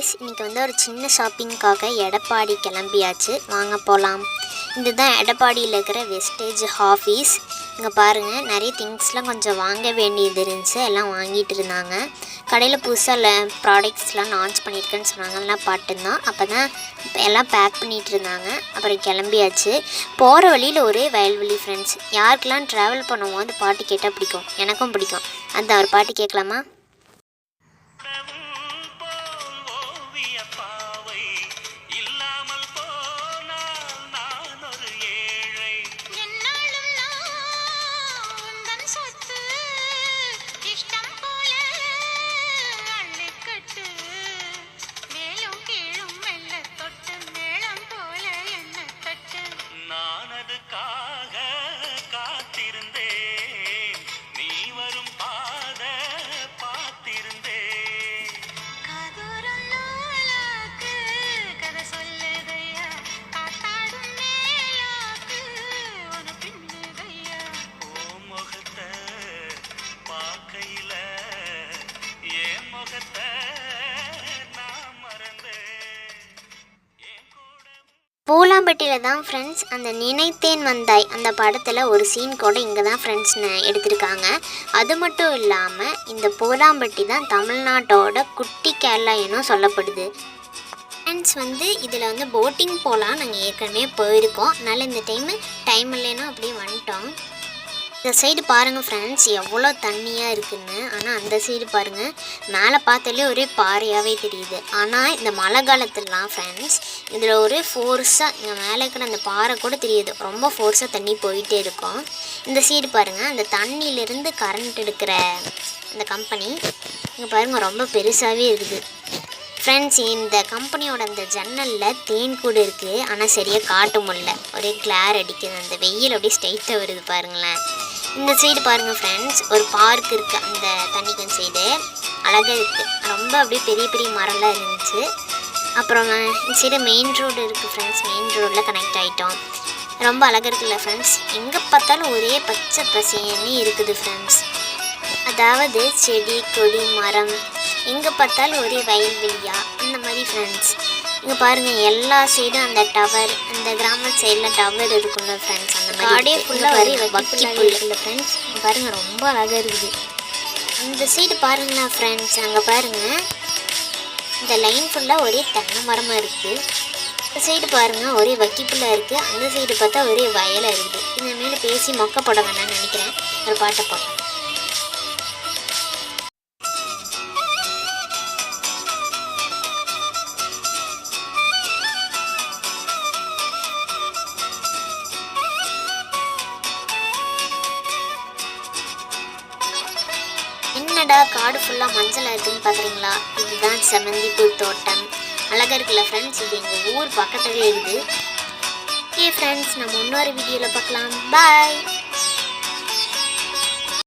Guys, இன்றைக்கி வந்து ஒரு சின்ன ஷாப்பிங்காக எடப்பாடி கிளம்பியாச்சு. வாங்க போகலாம். இதுதான் எடப்பாடியில் இருக்கிற வெஸ்டேஜ் ஆஃபீஸ். இங்கே பாருங்கள், நிறைய திங்ஸ்லாம் கொஞ்சம் வாங்க வேண்டியது இருந்துச்சு. எல்லாம் வாங்கிட்டு இருந்தாங்க. கடையில் புதுசாக ப்ராடக்ட்ஸ்லாம் லான்ச் பண்ணியிருக்கேன்னு சொன்னாங்க. எல்லாம் பாட்டுந்தான். அப்போ தான் எல்லாம் பேக் பண்ணிகிட்டு இருந்தாங்க. அப்புறம் கிளம்பியாச்சு. போகிற வழியில் ஒரே வயல்வெளி ஃப்ரெண்ட்ஸ். யாருக்கெல்லாம் ட்ராவல் பண்ணுவோம் அந்த பாட்டு கேட்டால் பிடிக்கும். எனக்கும் பிடிக்கும். அந்த ஒரு பாட்டு கேட்கலாமா? பூலாம்பட்டியில் தான் ஃப்ரெண்ட்ஸ் அந்த நினைத்தேன் வந்தாய் அந்த படத்தில் ஒரு சீன் கூட இங்கே தான் ஃப்ரெண்ட்ஸ் எடுத்திருக்காங்க. அது மட்டும் இல்லாமல் இந்த பூலாம்பட்டி தான் தமிழ்நாட்டோட குட்டி கேரளா எனும் சொல்லப்படுது. ஃப்ரெண்ட்ஸ் வந்து இதில் வந்து போட்டிங் போகலாம். நாங்கள் ஏற்கனவே போயிருக்கோம். அதனால் இந்த டைம் இல்லைன்னா அப்படியே வந்துட்டோம். இந்த சைடு பாருங்கள் ஃப்ரெண்ட்ஸ், எவ்வளோ தண்ணியாக இருக்குதுன்னு. ஆனால் அந்த சைடு பாருங்கள், மேலே பார்த்தாலே ஒரே பாறையாகவே தெரியுது. ஆனால் இந்த மழை காலத்துலலாம் ஃப்ரெண்ட்ஸ் இதில் ஒரே ஃபோர்ஸாக இங்கே மேலே இருக்கிற அந்த பாறை கூட தெரியுது. ரொம்ப ஃபோர்ஸாக தண்ணி போயிட்டே இருக்கும். இந்த சைடு பாருங்கள், அந்த தண்ணியிலேருந்து கரண்ட் எடுக்கிற அந்த கம்பெனி இங்கே பாருங்கள் ரொம்ப பெருசாகவே இருக்குது. ஃப்ரெண்ட்ஸ், இந்த கம்பெனியோட அந்த ஜன்னலில் தேன் கூடு இருக்குது. ஆனால் சரியாக காட்ட முடியல, ஒரே கிளார் அடிக்குது. அந்த வெயில் அப்படியே ஸ்ட்ரைட்டாக வருது பாருங்களேன். இந்த சைடு பாருங்கள் ஃப்ரெண்ட்ஸ், ஒரு பார்க் இருக்குது. அந்த தண்ணிக்கு சைடு அழகாக இருக்குது. ரொம்ப அப்படியே பெரிய பெரிய மரம்லாம் இருந்துச்சு. அப்புறம் இந்த சைடு மெயின் ரோடு இருக்குது ஃப்ரெண்ட்ஸ். மெயின் ரோடில் கனெக்ட் ஆகிட்டோம். ரொம்ப அழகாக இருக்குல்ல ஃப்ரெண்ட்ஸ். எங்கே பார்த்தாலும் ஒரே பச்சை பசேன்னு இருக்குது ஃப்ரெண்ட்ஸ். அதாவது செடி கொடி மரம் எங்கே பார்த்தாலும் ஒரே வயல்வெளியா அந்த மாதிரி ஃப்ரெண்ட்ஸ். இங்கே பாருங்கள், எல்லா சைடும் அந்த டவர், அந்த கிராம சைடில் டவர் இருக்குல்ல ஃப்ரெண்ட்ஸ். அந்த மாதிரி காடே ஃபுல்லாக ஒரே வக்கி புல் இருக்குல்ல ஃப்ரெண்ட்ஸ். பாருங்கள் ரொம்ப அழகாக இருக்குது. அந்த சைடு பாருங்களா ஃப்ரெண்ட்ஸ், அங்கே பாருங்கள் இந்த லைன் ஃபுல்லாக ஒரே தென்னை மரமாக இருக்குது. இந்த சைடு பாருங்கள் ஒரே வக்கி புல்லாக இருக்குது. அந்த சைடு பார்த்தா ஒரே வயலாக இருக்குது. இந்த மேலே பேசி மொக்க போட வேணாம்னு நினைக்கிறேன். ஒரு பாட்டை போட்டேன். என்னடா காடு ஃபுல்லாக மஞ்சளாக இருக்குதுன்னு பார்க்குறீங்களா? இதுதான் செமந்திப்பூ தோட்டம். அழகாக இருக்குல்ல ஃப்ரெண்ட்ஸ். இது எங்கள் ஊர் பக்கத்துலேயே இருக்குது. ஓகே ஃப்ரெண்ட்ஸ், நம்ம இன்னொரு வீடியோவில் பார்க்கலாம். பாய்.